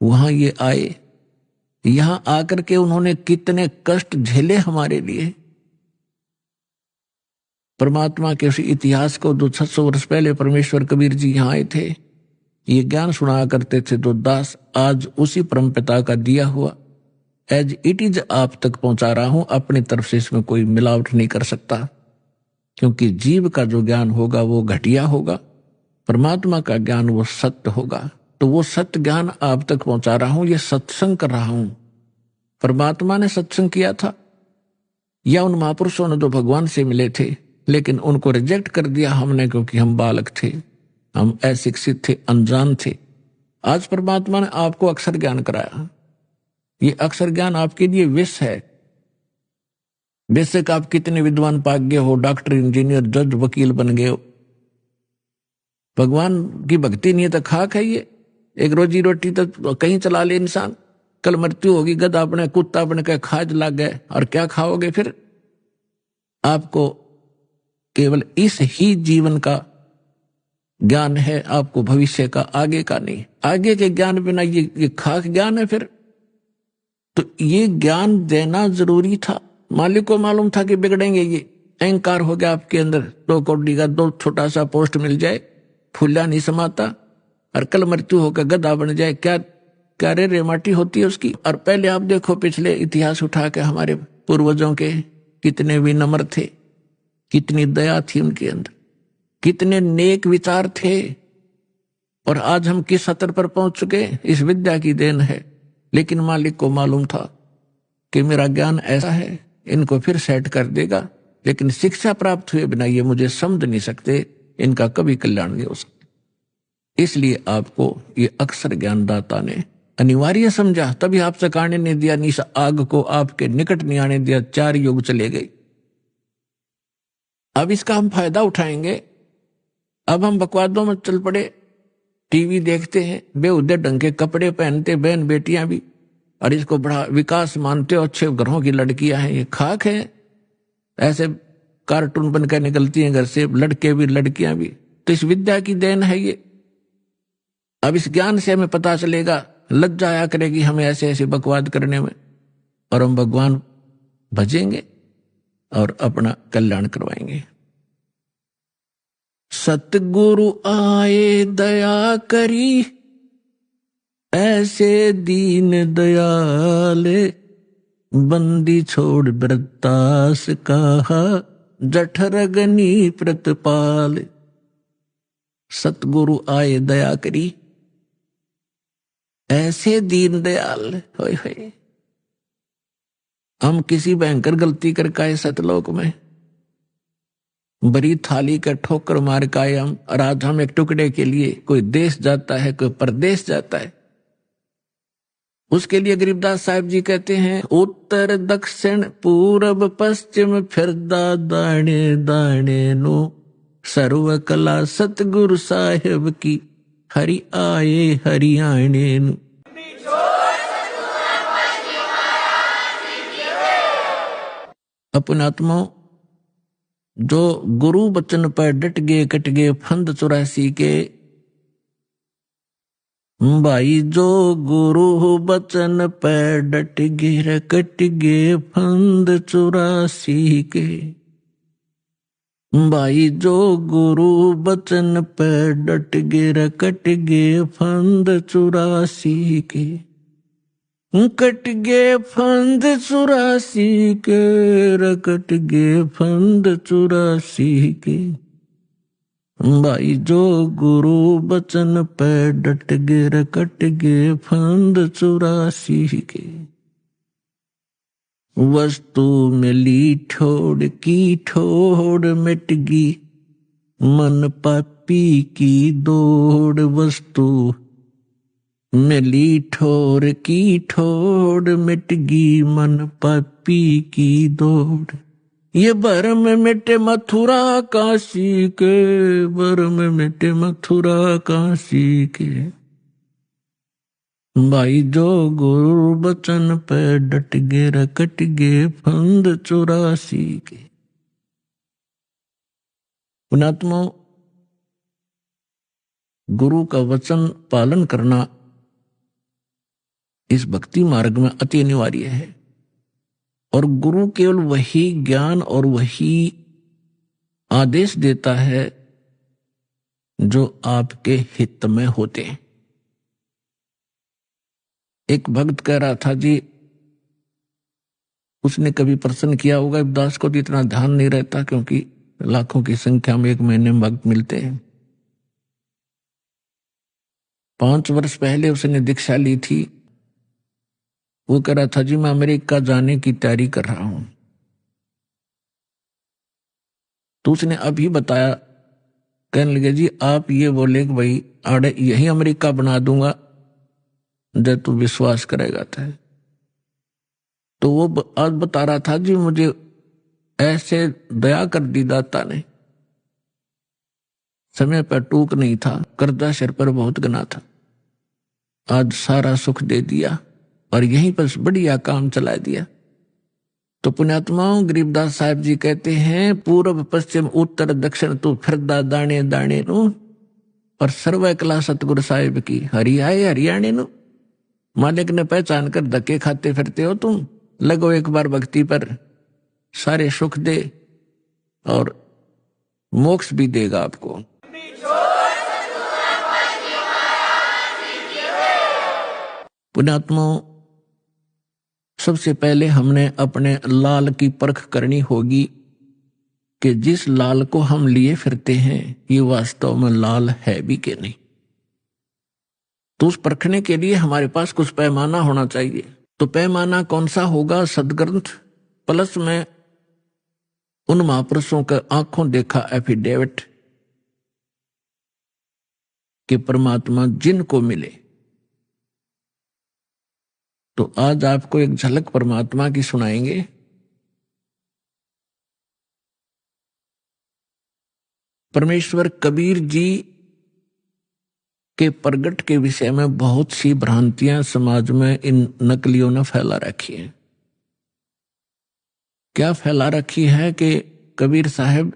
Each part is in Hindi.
वहां ये आए, यहां आकर के उन्होंने कितने कष्ट झेले हमारे लिए। परमात्मा के उस इतिहास को 600 वर्ष पहले परमेश्वर कबीर जी यहाँ आए थे, ये ज्ञान सुनाया करते थे, तो दास आज उसी परमपिता का दिया हुआ एज इट इज आप तक पहुंचा रहा हूं। अपनी तरफ से इसमें कोई मिलावट नहीं कर सकता, क्योंकि जीव का जो ज्ञान होगा वो घटिया होगा, परमात्मा का ज्ञान वो सत्य होगा। तो वो सत्य ज्ञान आप तक पहुंचा रहा हूं, ये सत्संग कर रहा हूं। परमात्मा ने सत्संग किया था या उन महापुरुषों ने जो भगवान से मिले थे, लेकिन उनको रिजेक्ट कर दिया हमने, क्योंकि हम बालक थे, हम अशिक्षित थे, अनजान थे। आज परमात्मा ने आपको अक्षर ज्ञान कराया। ये अक्षर ज्ञान आपके लिए विष है। बेशक आप कितने विद्वान पाक गए हो, डॉक्टर, इंजीनियर, जज, वकील बन गए हो, भगवान की भक्ति नहीं है तो खाक है ये। एक रोजी रोटी तो कहीं चला ले इंसान, कल मृत्यु होगी, गधा अपने कुत्ता बन के खाज लग गए, और क्या खाओगे फिर? आपको केवल इस ही जीवन का ज्ञान है, आपको भविष्य का, आगे का नहीं। आगे के ज्ञान बिना ये खाक ज्ञान है फिर। तो ये ज्ञान देना जरूरी था। मालिक को मालूम था कि बिगड़ेंगे ये, अहंकार हो गया आपके अंदर, 2 कौड़ी का 2 छोटा सा पोस्ट मिल जाए, फूला नहीं समाता, और कल मृत्यु होकर गधा बन जाए, क्या क्या रे माटी होती है उसकी। और पहले आप देखो पिछले इतिहास उठा के, हमारे पूर्वजों के कितने विनम्र थे, कितनी दया थी उनके अंदर, कितने नेक विचार थे। और आज हम किस स्तर पर पहुंच चुके, इस विद्या की देन है। लेकिन मालिक को मालूम था कि मेरा ज्ञान ऐसा है, इनको फिर सेट कर देगा, लेकिन शिक्षा प्राप्त हुए बिना ये मुझे समझ नहीं सकते, इनका कभी कल्याण नहीं हो सकता। इसलिए आपको ये अक्षर ज्ञानदाता ने अनिवार्य समझा, तभी आपसे काटने नहीं दिया, निस आग को आपके निकट नहीं आने दिया। 4 युग चले गए। अब इसका हम फायदा उठाएंगे। अब हम बकवादों में चल पड़े, टीवी देखते हैं, बेहुदे ढंग के कपड़े पहनते बहन बेटियां भी, और इसको बड़ा विकास मानते हो, अच्छे घरों की लड़कियां हैं, ये खाक है। ऐसे कार्टून बनकर निकलती हैं घर से, लड़के भी लड़कियां भी। तो इस विद्या की देन है ये। अब इस ज्ञान से हमें पता चलेगा, लज्जा आया करेगी हमें ऐसे ऐसे बकवाद करने में, और हम भगवान भजेंगे और अपना कल्याण करवाएंगे। सतगुरु आए दया करी, ऐसे दीन दयाले, बंदी छोड़ व्रतास कहा, जठरगनी प्रतपाल। सतगुरु आए दया करी, ऐसे दीन दयाल। होय होय, हम किसी भयंकर गलती करके आए सतलोक में, बड़ी थाली का ठोकर मार के आए हम, और आज हम एक टुकड़े के लिए कोई देश जाता है, कोई परदेश जाता है। उसके लिए गरीबदास साहिब जी कहते हैं, उत्तर दक्षिण पूरब पश्चिम फिरदा दाणे दाणे नो, सर्व कला सतगुरु साहिब की, हरि आए हरियाणे नु। अपने आत्मा जो गुरु बचन पर डट गए, कट गए फंद 84 के, भाई जो गुरु बचन पे डट गए, कट गए फंद 84 के। भाई जो गुरु बचन पे डट गए, कट गए फंद 84 के। कट गए फंद 84 के, कट गए फंद 84 के। भाई जो गुरु बचन पे डट गए, कट गए फंद 84 के। वस्तु मिली ठोड़ की ठोड़ मिट गई, मन पापी की दौड़। वस्तु मिली ठोर की ठोड़ मिट गई, मन पापी की दौड़। ये भरम मिटे मथुरा काशी के, भरम मिटे मथुरा काशी के। भाई जो गुरु बचन पे डट गए, कट गए फंद 84 के। पुणात्मा, गुरु का वचन पालन करना इस भक्ति मार्ग में अति अनिवार्य है। और गुरु केवल वही ज्ञान और वही आदेश देता है जो आपके हित में होते हैं। एक भक्त कह रहा था जी, उसने कभी प्रश्न किया होगा, दास को तो इतना ध्यान नहीं रहता क्योंकि लाखों की संख्या में एक महीने में भक्त मिलते हैं। 5 वर्ष पहले उसने दीक्षा ली थी। वो कह रहा था जी मैं अमेरिका जाने की तैयारी कर रहा हूं। तो उसने अभी बताया, कहने लगे जी आप ये बोले कि भाई आड़े यही अमेरिका बना दूंगा जब तू विश्वास करेगा तो वो आज बता रहा था जी मुझे ऐसे दया कर दी दाता ने, समय पर टूक नहीं था, कर्जा सिर पर बहुत गना था, आज सारा सुख दे दिया और यहीं पर बढ़िया काम चला दिया। तो पुण्यात्माओं, गरीबदास साहब जी कहते हैं पूर्व पश्चिम उत्तर दक्षिण तू फिरदा दाने दाने नु, और सर्व कला सतगुरु साहिब की हरियाए हरियाणे नु। मालिक ने पहचान कर धक्के खाते फिरते हो तुम, लगो एक बार भक्ति पर, सारे सुख दे और मोक्ष भी देगा आपको। पुण्यात्माओं, सबसे पहले हमने अपने लाल की परख करनी होगी कि जिस लाल को हम लिए फिरते हैं ये वास्तव में लाल है भी कि नहीं। तो उस परखने के लिए हमारे पास कुछ पैमाना होना चाहिए। तो पैमाना कौन सा होगा? सदग्रंथ प्लस में उन महापुरुषों का आंखों देखा एफिडेविट कि परमात्मा जिनको मिले। तो आज आपको एक झलक परमात्मा की सुनाएंगे। परमेश्वर कबीर जी के प्रगट के विषय में बहुत सी भ्रांतियां समाज में इन नकलियों ने फैला रखी है। क्या फैला रखी है कि कबीर साहब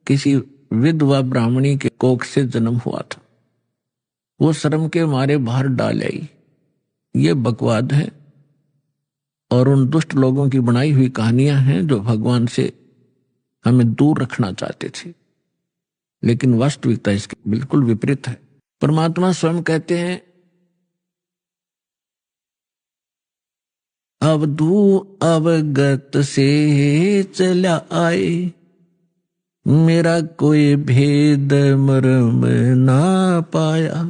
किसी विधवा ब्राह्मणी के कोख से जन्म हुआ था, वो शर्म के मारे बाहर डाल आई। ये बकवाद है और उन दुष्ट लोगों की बनाई हुई कहानियां हैं जो भगवान से हमें दूर रखना चाहते थे, लेकिन वास्तविकता इसके बिल्कुल विपरीत है। परमात्मा स्वयं कहते हैं अवधू अवगत से चला आए, मेरा कोई भेद मर्म ना पाया,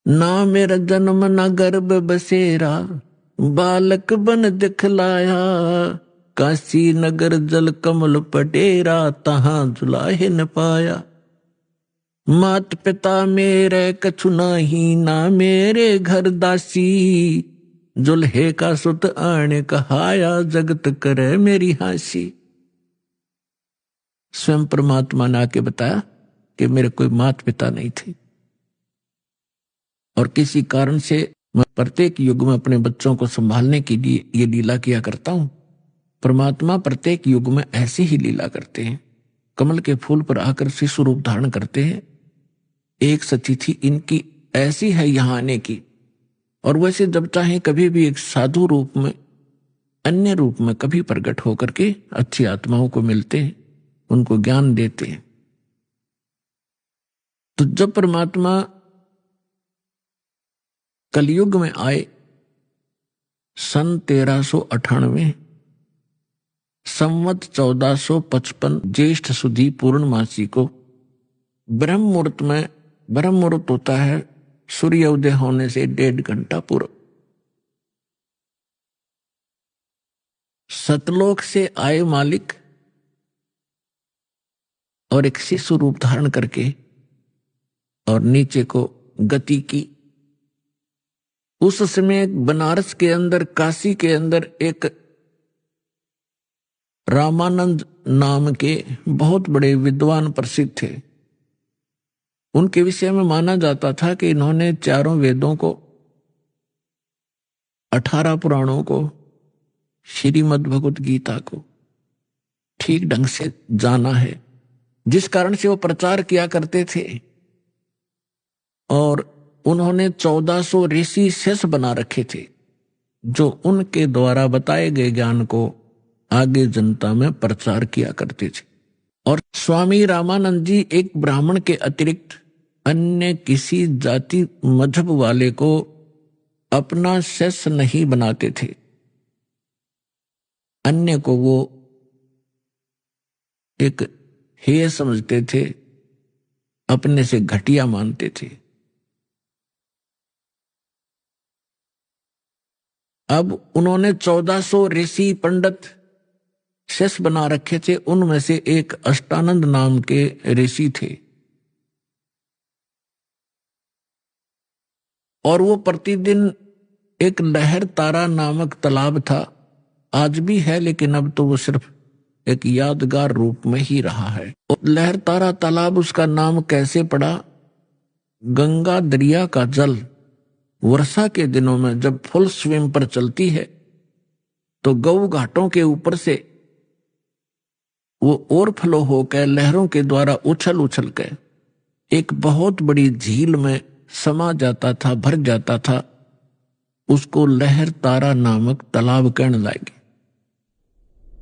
ना मेरा जन्म ना गर्भ बसेरा, बालक बन दिखलाया, काशी नगर जल कमल पटेरा, तहां जुलाहे न पाया, मात पिता मेरे कछु नाही, ना मेरे घर दासी, जुल्हे का सुत आने कहाया, जगत करे मेरी हासी। स्वयं परमात्मा ने आके बताया कि मेरे कोई मात पिता नहीं थे और किसी कारण से मैं प्रत्येक युग में अपने बच्चों को संभालने के लिए ये लीला किया करता हूं। परमात्मा प्रत्येक युग में ऐसी ही लीला करते हैं, कमल के फूल पर आकर शिशु रूप धारण करते हैं। एक सतिथि इनकी ऐसी है यहां आने की, और वैसे जब चाहे कभी भी एक साधु रूप में, अन्य रूप में कभी प्रकट होकर के अच्छी आत्माओं को मिलते हैं, उनको ज्ञान देते हैं। तो जब परमात्मा कलयुग में आए सन 1398 संवत 1455 ज्येष्ठ सुधी पूर्णमासी को ब्रह्म मुहूर्त में, ब्रह्म मुहूर्त होता है सूर्य उदय होने से 1.5 घंटा पूर्व, सतलोक से आए मालिक और एक शिशु रूप धारण करके और नीचे को गति की। उस समय बनारस के अंदर, काशी के अंदर एक रामानंद नाम के बहुत बड़े विद्वान प्रसिद्ध थे। उनके विषय में माना जाता था कि इन्होंने 4 वेदों को, 18 पुराणों को, श्रीमद् भगवत गीता को ठीक ढंग से जाना है, जिस कारण से वो प्रचार किया करते थे और उन्होंने 1400 ऋषि शेष बना रखे थे, जो उनके द्वारा बताए गए ज्ञान को आगे जनता में प्रचार किया करते थे। और स्वामी रामानंद जी एक ब्राह्मण के अतिरिक्त अन्य किसी जाति मजहब वाले को अपना शिष्य नहीं बनाते थे। अन्य को वो एक हेय समझते थे, अपने से घटिया मानते थे। अब उन्होंने 1400 ऋषि पंडित शिष्य बना रखे थे। उनमें से एक अष्टानंद नाम के ऋषि थे, और वो प्रतिदिन एक लहर तारा नामक तालाब था, आज भी है, लेकिन अब तो वो सिर्फ एक यादगार रूप में ही रहा है। और लहर तारा तालाब उसका नाम कैसे पड़ा? गंगा दरिया का जल वर्षा के दिनों में जब फुल स्विम पर चलती है तो गऊ घाटों के ऊपर से वो ओवरफ्लो होकर लहरों के द्वारा उछल उछल कर एक बहुत बड़ी झील में समा जाता था, भर जाता था। उसको लहर तारा नामक तालाब कहने लगे।